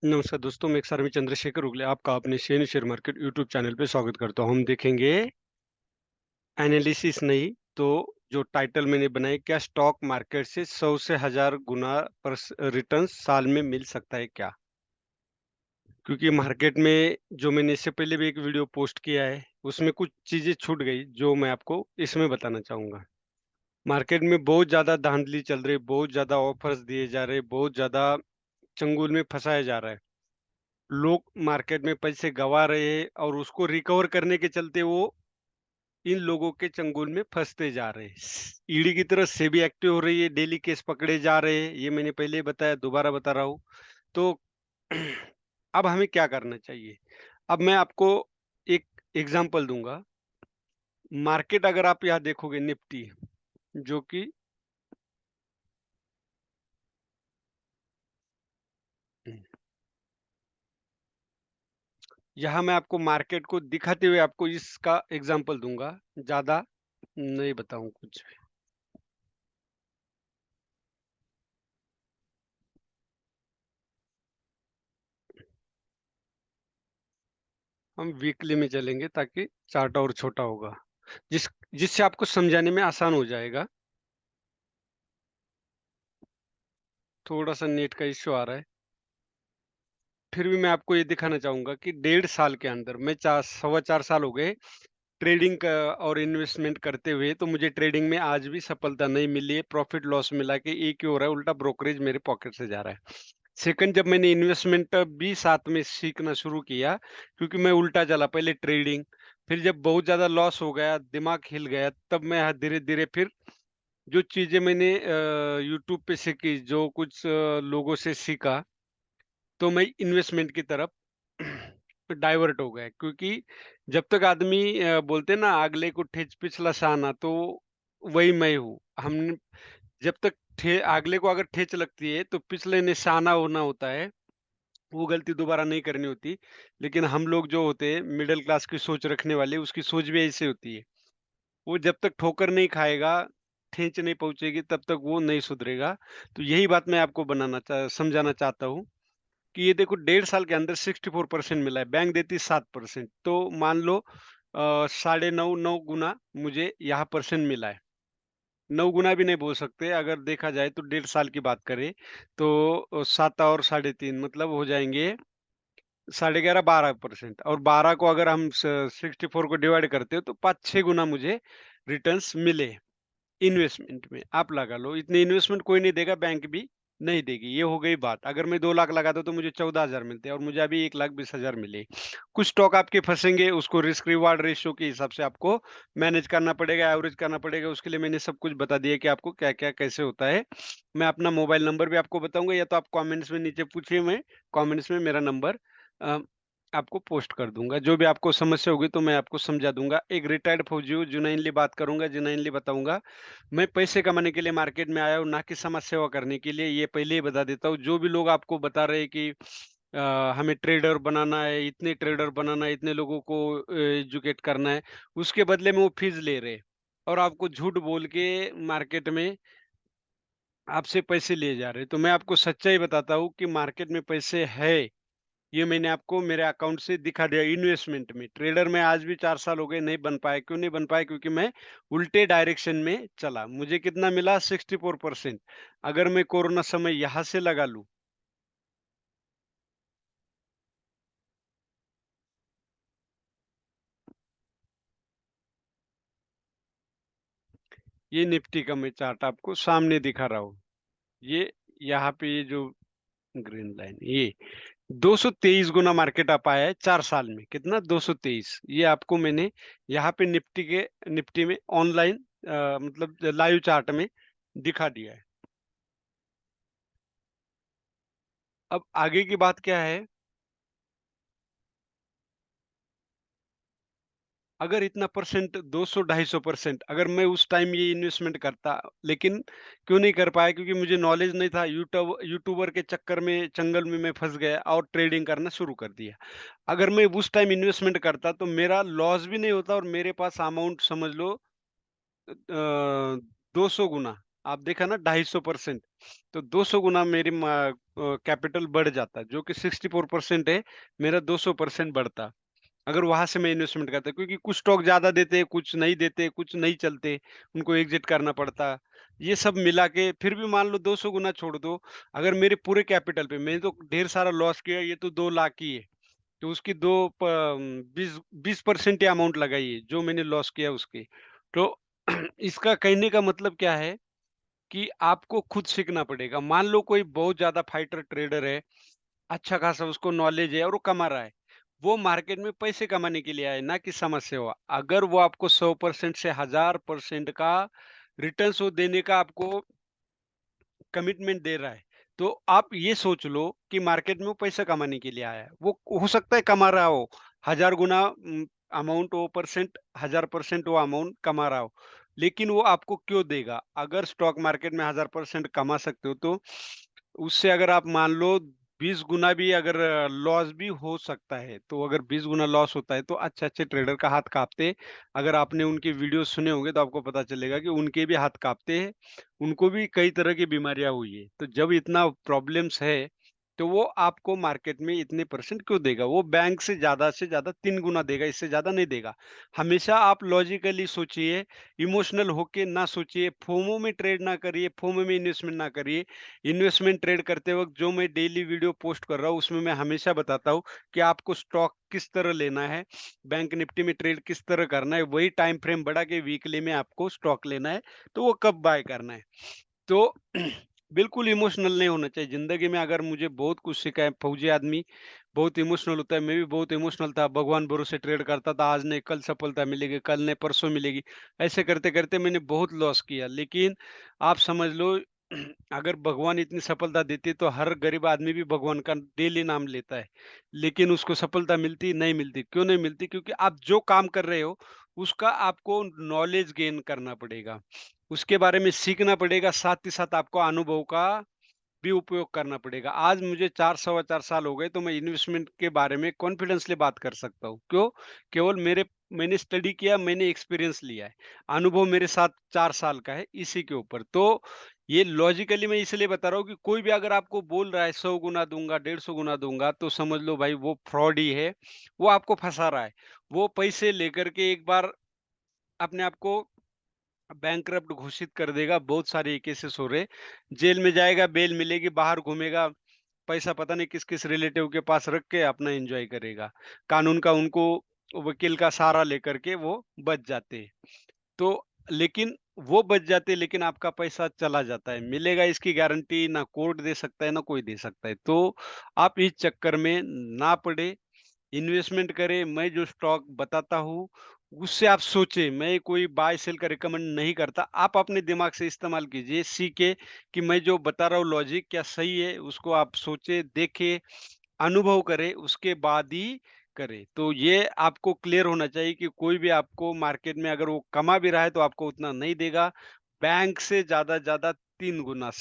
नमस्कार दोस्तों, मैं एक चंद्रशेखर उगले आपका अपने share share market YouTube channel पे स्वागत करता हूँ। हम देखेंगे एनालिसिस नहीं तो जो टाइटल मैंने बनाई, क्या स्टॉक मार्केट से 100 से 1000 गुना रिटर्न साल में मिल सकता है क्या? क्योंकि मार्केट में जो मैंने इससे पहले भी एक वीडियो पोस्ट किया है, उसमें कुछ चीज़ें छूट गई जो मैं आपको इसमें बताना चाहूँगा। मार्केट में बहुत ज़्यादा धांधली चल रही है, बहुत ज़्यादा ऑफर्स दिए जा रहे हैं, बहुत ज़्यादा चंगुल में फँसाया जा रहा है। लोग मार्केट में पैसे गँवा रहे हैं और उसको रिकवर करने के चलते वो इन लोगों के चंगुल में फँसते जा रहे हैं। ईडी की तरह सेबी एक्टिव हो रही है, डेली केस पकड़े जा रहे हैं, ये मैंने पहले ही बताया, दोबारा बता रहा हूँ। तो अब हमें क्या करना चाहिए? अब मैं आपको एक एग्ज़ाम्पल दूँगा। मार्केट अगर आप यहाँ देखोगे निफ्टी, जो कि यहाँ मैं आपको मार्केट को दिखाते हुए आपको इसका एग्ज़ाम्पल दूँगा, ज़्यादा नहीं बताऊँ कुछ भी। हम वीकली में चलेंगे ताकि चार्ट और छोटा होगा, जिससे आपको समझाने में आसान हो जाएगा। थोड़ा-सा नेट का इश्यू आ रहा है। फिर भी मैं आपको ये दिखाना चाहूँगा कि डेढ़ साल के अंदर मैं चा सवा 4 साल हो गए ट्रेडिंग का और इन्वेस्टमेंट करते हुए, तो मुझे ट्रेडिंग में आज भी सफलता नहीं मिली है। प्रॉफ़िट लॉस मिला के एक ही हो रहा है, उल्टा ब्रोकरेज मेरे पॉकेट से जा रहा है। सेकंड, जब मैंने इन्वेस्टमेंट भी साथ में सीखना शुरू किया, क्योंकि मैं उल्टा चला, पहले ट्रेडिंग, फिर जब बहुत ज़्यादा लॉस हो गया, दिमाग हिल गया, तब मैं धीरे-धीरे फिर जो चीज़ें मैंने यूट्यूब पे सीखी, जो कुछ लोगों से सीखा, तो मैं इन्वेस्टमेंट की तरफ डाइवर्ट हो गया। क्योंकि जब तक आदमी बोलते हैं ना, अगले को ठेच पिछला शाना, तो वही मैं हूँ। हम जब तक ठे अगले को अगर ठेच लगती है, तो पिछले ने शाना होना होता है, वो गलती दोबारा नहीं करनी होती। लेकिन हम लोग जो होते हैं, मिडल क्लास की सोच रखने वाले, उसकी सोच भी ऐसे होती है। वो जब तक ठोकर नहीं खाएगा, ठेंच नहीं पहुँचेगी, तब तक वो नहीं सुधरेगा। तो यही बात मैं आपको समझाना चाहता हूँ कि ये देखो, डेढ़ साल के अंदर 64% मिला है, बैंक देती है 7%, तो मान लो साढ़े 9 9 गुना मुझे यहाँ परसेंट मिला है। 9 गुना भी नहीं बोल सकते, अगर देखा जाए तो डेढ़ साल की बात करें, तो 7 और साढ़े 3 मतलब हो जाएँगे साढ़े 11 12%, और 12 को अगर हम 64 को डिवाइड करते हो, तो 5-6 गुना मुझे रिटर्न्स मिले इन्वेस्टमेंट में। आप लगा लो, इतनी इन्वेस्टमेंट कोई नहीं देगा, बैंक भी नहीं देगी। ये हो गई बात। अगर मैं 2 लाख लगाता तो मुझे 14,000 मिलते और मुझे अभी 1,20,000 मिले। कुछ स्टॉक आपके फँसेंगे, उसको रिस्क रिवार्ड रेशियो के हिसाब से आपको मैनेज करना पड़ेगा, एवरेज करना पड़ेगा। उसके लिए मैंने सब कुछ बता दिया कि आपको क्या-क्या कैसे होता है। मैं अपना मोबाइल नंबर भी आपको बताऊँगा, या तो आप कमेंट्स में नीचे पूछिए, मैं कमेंट्स में मेरा नंबर अ, आपको पोस्ट कर दूँगा। जो भी आपको समस्या होगी तो मैं आपको समझा दूँगा। एक रिटायर्ड फौजी हूँ, जेनुइनली बात करूँगा, जेनुइनली बताऊँगा। मैं पैसे कमाने के लिए मार्केट में आया हूँ, ना कि समाज सेवा करने के लिए, ये पहले ही बता देता हूँ। जो भी लोग आपको बता रहे हैं कि हमें ट्रेडर बनाना है, इतने ट्रेडर बनाना है, इतने लोगों को एजुकेट करना है, उसके बदले में वो फीस ले रहे हैं और आपको झूठ बोल के मार्केट में आपसे पैसे लिए जा रहे हैं। तो मैं आपको सच्चाई बताता हूँ कि मार्केट में पैसे है, ये मैंने आपको मेरे अकाउंट से दिखा दिया इन्वेस्टमेंट में। ट्रेडर में आज भी 4 साल हो गए, नहीं बन पाया। क्यों नहीं बन पाया? क्योंकि मैं उल्टे डायरेक्शन में चला। मुझे कितना मिला? 64%। अगर मैं कोरोना समय यहाँ से लगा लूँ, ये निफ्टी का मैं चार्ट आपको सामने दिखा रहा हूँ। ये यहाँ पे ये जो ग्रीन लाइन, ये 223 गुना मार्केट अप आया है 4 साल में। कितना? 223। ये आपको मैंने यहाँ पे निफ्टी में ऑनलाइन मतलब लाइव चार्ट में दिखा दिया है। अब आगे की बात क्या है? अगर इतना परसेंट 200 250% अगर मैं उस टाइम ये इन्वेस्टमेंट करता, लेकिन क्यों नहीं कर पाया? क्योंकि मुझे नॉलेज नहीं था। यूट्यूबर के चक्कर में, चंगल में मैं फँस गया और ट्रेडिंग करना शुरू कर दिया। अगर मैं उस टाइम इन्वेस्टमेंट करता तो मेरा लॉस भी नहीं होता और मेरे पास अमाउंट समझ लो 200 गुना। आप देखा ना 250%, तो 200 गुना मेरी कैपिटल बढ़ जाता, जो कि 64% है, मेरा 200% बढ़ता। अगर वहाँ से मैं इन्वेस्टमेंट करता, क्योंकि कुछ स्टॉक ज़्यादा देते, कुछ नहीं देते, कुछ नहीं चलते, उनको एग्ज़िट करना पड़ता। ये सब मिला के फिर भी मान लो 200 गुना छोड़ दो, अगर मेरे पूरे कैपिटल पे मैंने तो ढेर सारा लॉस किया, ये तो 2 लाख ही है, तो उसकी 20% ही अमाउंट लगाइए, जो मैंने लॉस किया उसकी। तो इसका कहने का मतलब क्या है कि आपको खुद सीखना पड़ेगा। मान लो कोई बहुत ज़्यादा फाइटर ट्रेडर है, अच्छा खासा उसको नॉलेज है और वो कमा रहा है। वो मार्केट में पैसे कमाने के लिए आए, ना कि समस्या हो। अगर वो आपको 100% से 1000% का रिटर्न्स वो देने का आपको कमिटमेंट दे रहा है, तो आप ये सोच लो कि मार्केट में वो पैसा कमाने के लिए आया है। वो हो सकता है कमा रहा हो, 1000 गुना अमाउंट वो परसेंट, 1000% वो अमाउंट कमा रहा हो। लेकिन वो आपको क्यों देगा? अगर स्टॉक मार्केट में 1000% कमा सकते हो, तो उससे अगर आप मान लो 20 गुना भी अगर लॉस भी हो सकता है, तो अगर 20 गुना लॉस होता है, तो अच्छे-अच्छे ट्रेडर का हाथ काँपते हैं। अगर आपने उनके वीडियो सुने होंगे, तो आपको पता चलेगा कि उनके भी हाथ काँपते हैं, उनको भी कई तरह की बीमारियाँ हुई है। तो जब इतना प्रॉब्लम्स है, तो वो आपको मार्केट में इतने परसेंट क्यों देगा? वो बैंक से ज़्यादा 3 गुना देगा, इससे ज़्यादा नहीं देगा। हमेशा आप लॉजिकली सोचिए, इमोशनल होके ना सोचिए, फोमो में ट्रेड ना करिए, फोमो में इन्वेस्टमेंट ना करिए। इन्वेस्टमेंट ट्रेड करते वक़्त जो मैं डेली वीडियो पोस्ट कर रहा हूँ, उसमें मैं हमेशा बताता हूँ कि आपको स्टॉक किस तरह लेना है, बैंक निफ्टी में ट्रेड किस तरह करना है, वही टाइम फ्रेम बढ़ा के वीकली में आपको स्टॉक लेना है, तो वो कब बाय करना है। तो बिल्कुल इमोशनल नहीं होना चाहिए ज़िंदगी में। अगर मुझे बहुत कुछ सीखा है, फौजी आदमी बहुत इमोशनल होता है, मैं भी बहुत इमोशनल था, भगवान भरोसे ट्रेड करता था, आज नहीं कल सफलता मिलेगी, कल नहीं परसों मिलेगी। ऐसे करते-करते मैंने बहुत लॉस किया, लेकिन आप समझ लो अगर भगवान इतनी सफलता देते तो हर गरीब आदमी भी भगवान का डेली नाम लेता है, लेकिन उसको सफलता मिलती नहीं मिलती। क्यों नहीं मिलती? क्योंकि आप जो काम कर रहे हो, उसका आपको नॉलेज गेन करना पड़ेगा। उसके बारे में सीखना पड़ेगा, साथ ही साथ आपको अनुभव का भी उपयोग करना पड़ेगा। आज मुझे 4 सवा 4 साल हो गए, तो मैं इन्वेस्टमेंट के बारे में कॉन्फिडेंसली बात कर सकता हूँ। क्यों? केवल मैंने स्टडी किया, मैंने एक्सपीरियंस लिया है। अनुभव मेरे साथ 4 साल का है, इसी के ऊपर। तो ये लॉजिकली मैं इसलिए बता रहा हूँ कि कोई भी अगर आपको बोल रहा है 100 गुना दूँगा, 150 गुना दूँगा, तो समझ लो भाई वो फ्रॉड ही है, वो आपको फँसा रहा है। वो पैसे लेकर के एक बार अपने आप को बैंकरप्ट घोषित कर देगा। बहुत सारे ये केसेस हो रहे। जेल में जाएगा, बेल मिलेगी, बाहर घूमेगा, पैसा पता नहीं किस-किस रिलेटिव के पास रख के अपना एन्जॉय करेगा। कानून का उनको वकील का सहारा लेकर के वो बच जाते हैं। तो लेकिन वो बच जाते हैं, लेकिन आपका पैसा चला जाता है। मिलेगा इसकी गारंटी ना कोर्ट दे सकता है, ना कोई दे सकता है। तो आप इस चक्कर में ना पड़े, इन्वेस्टमेंट करें। मैं जो स्टॉक बताता हूँ, उससे आप सोचें। मैं कोई बाय सेल का रिकमेंड नहीं करता। आप अपने दिमाग से इस्तेमाल कीजिए, सीखें कि मैं जो बता रहा हूँ लॉजिक क्या सही है, उसको आप सोचें, देखें, अनुभव करें, उसके बाद ही करें। तो ये आपको क्लियर होना चाहिए कि कोई भी आपको मार्केट में अगर वो कमा भी रहा है, तो आपको उतना नहीं देगा। बैंक से ज़्यादा 3 गुना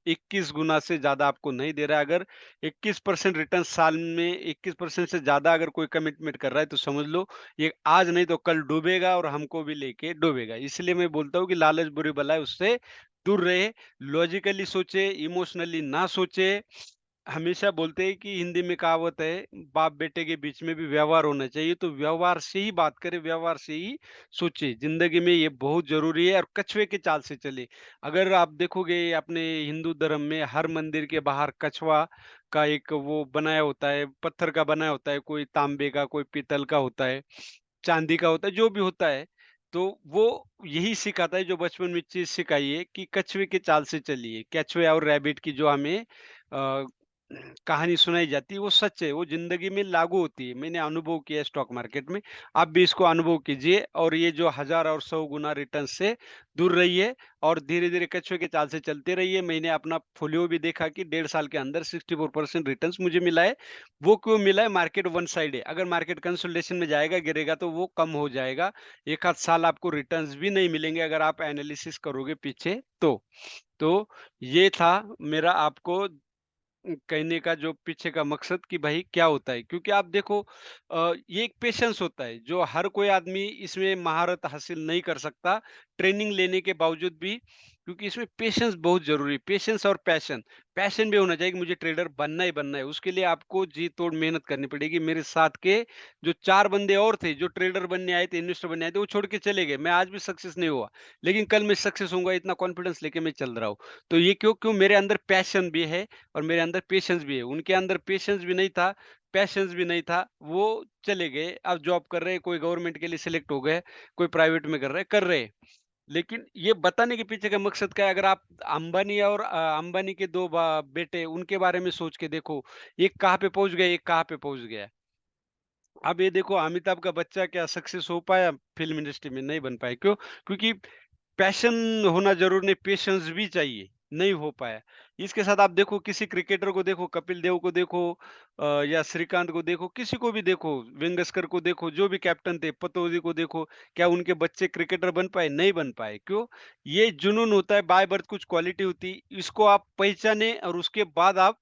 21 गुना से ज़्यादा आपको नहीं दे रहा है। अगर 21% रिटर्न साल में 21% से ज़्यादा अगर कोई कमिटमेंट कर रहा है, तो समझ लो ये आज नहीं तो कल डूबेगा और हमको भी लेके डूबेगा। इसलिए मैं बोलता हूँ कि लालच बुरी बला है, उससे दूर रहे। लॉजिकली सोचे, इमोशनली ना सोचे। हमेशा बोलते हैं कि हिंदी में कहावत है, बाप बेटे के बीच में भी व्यवहार होना चाहिए, तो व्यवहार से ही बात करें, व्यवहार से ही सोचे। जिंदगी में ये बहुत जरूरी है, और कछुए के चाल से चले। अगर आप देखोगे अपने हिंदू धर्म में हर मंदिर के बाहर कछुआ का एक वो बनाया होता है, पत्थर का बनाया होता है, कोई तांबे का, कोई पीतल का होता है, चांदी का होता है, जो भी होता है। तो वो यही सिखाता है, जो बचपन में चीज़ सिखाई है कि कछुए की चाल से चलिए। कछुए और रैबिट की जो हमें कहानी सुनाई जाती है, वो सच है, वो ज़िंदगी में लागू होती है। मैंने अनुभव किया है स्टॉक मार्केट में, आप भी इसको अनुभव कीजिए, और ये जो 1000 और 100 गुना रिटर्न से दूर रहिए, और धीरे-धीरे कछुए की चाल से चलते रहिए। मैंने अपना फ़ोलियो भी देखा कि 1.5 साल के अंदर 64% रिटर्न्स मुझे मिला है। वो क्यों मिला है? मार्केट वन साइड है। अगर मार्केट कंसोलिडेशन में जाएगा, गिरेगा, तो वो कम हो जाएगा। 1 आध साल आपको रिटर्न्स भी नहीं मिलेंगे अगर आप एनालिसिस करोगे पीछे तो। तो ये था मेरा आपको कहने का जो पीछे का मकसद कि भाई क्या होता है, क्योंकि आप देखो ये एक पेशेंस होता है जो हर कोई आदमी इसमें महारत हासिल नहीं कर सकता ट्रेनिंग लेने के बावजूद भी। क्योंकि इसमें पेशेंस बहुत ज़रूरी है, पेशेंस और पैशन। पैशन भी होना चाहिए कि मुझे ट्रेडर बनना ही बनना है, उसके लिए आपको जी तोड़ मेहनत करनी पड़ेगी। मेरे साथ के जो 4 बंदे और थे, जो ट्रेडर बनने आए थे, इन्वेस्टर बनने आए थे, वो छोड़ के चले गए। मैं आज भी सक्सेस नहीं हुआ, लेकिन कल मैं सक्सेस होऊँगा, इतना कॉन्फिडेंस लेके मैं चल रहा हूँ। तो ये क्यों? क्यों मेरे अंदर पैशन भी है और मेरे अंदर पेशेंस भी है। उनके अंदर पेशेंस भी नहीं था, पैशंस भी नहीं था, वो चले गए, अब जॉब कर रहे हैं, कोई गवर्नमेंट के लिए सेलेक्ट हो गए, कोई प्राइवेट में कर रहे हैं। लेकिन ये बताने के पीछे का मकसद क्या है? अगर आप अंबानी और अंबानी के 2 बेटे उनके बारे में सोच के देखो, एक कहाँ पे पहुँच गए, एक कहाँ पे पहुँच गया। अब ये देखो अमिताभ का बच्चा क्या सक्सेस हो पाया फ़िल्म इंडस्ट्री में? नहीं बन पाया, क्यों? क्योंकि पैशन होना ज़रूरी नहीं, पेशेंस भी चाहिए, नहीं हो पाया। इसके साथ आप देखो किसी क्रिकेटर को देखो, कपिल देव को देखो या श्रीकांत को देखो, किसी को भी देखो, वेंगसरकर को देखो, जो भी कैप्टन थे, पतौदी को देखो, क्या उनके बच्चे क्रिकेटर बन पाए? नहीं बन पाए, क्यों? ये जुनून होता है, बाय बर्थ कुछ क्वालिटी होती है, इसको आप पहचाने और उसके बाद आप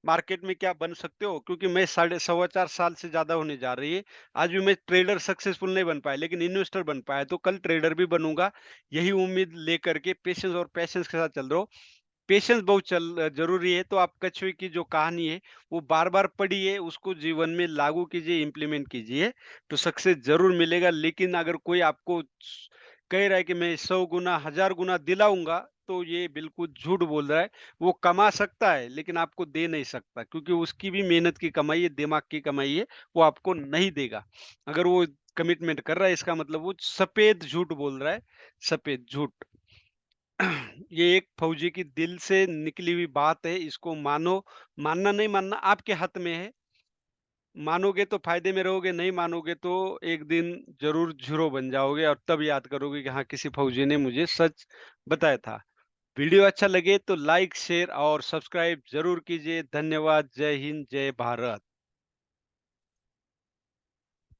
मार्केट में क्या बन सकते हो, क्योंकि मैं साढ़े सवा 4 साल से ज़्यादा होने जा रही है। आज भी मैं ट्रेडर सक्सेसफुल नहीं बन पाया, लेकिन इन्वेस्टर बन पाया, तो कल ट्रेडर भी बनूँगा। यही उम्मीद लेकर के पेशेंस और पैशंस के साथ चल रहा हूँ। पेशेंस बहुत ज़रूरी है, तो आप कछुए की जो कहानी है, वो बार-बार पढ़िए, उसको जीवन में लागू कीजिए, इम्प्लीमेंट कीजिए, तो सक्सेस ज़रूर मिलेगा। लेकिन अगर कोई आपको कह रहा है कि मैं 100 गुना, 1000 गुना दिलाऊँगा, तो ये बिल्कुल झूठ बोल रहा है। वो कमा सकता है, लेकिन आपको दे नहीं सकता, क्योंकि उसकी भी मेहनत की कमाई है, दिमाग की कमाई है, वो आपको नहीं देगा। अगर वो कमिटमेंट कर रहा है, इसका मतलब वो सफ़ेद झूठ बोल रहा है, सफ़ेद झूठ। ये एक फौजी की दिल से निकली हुई बात है, इसको मानो, मानना नहीं मानना आपके हाथ में है। मानोगे तो फ़ायदे में रहोगे, नहीं मानोगे तो एक दिन ज़रूर ज़ीरो बन जाओगे और तब याद करोगे कि हाँ, किसी फौजी ने मुझे सच बताया था। वीडियो अच्छा लगे तो लाइक, शेयर और सब्सक्राइब ज़रूर कीजिए। धन्यवाद। जय हिंद, जय भारत।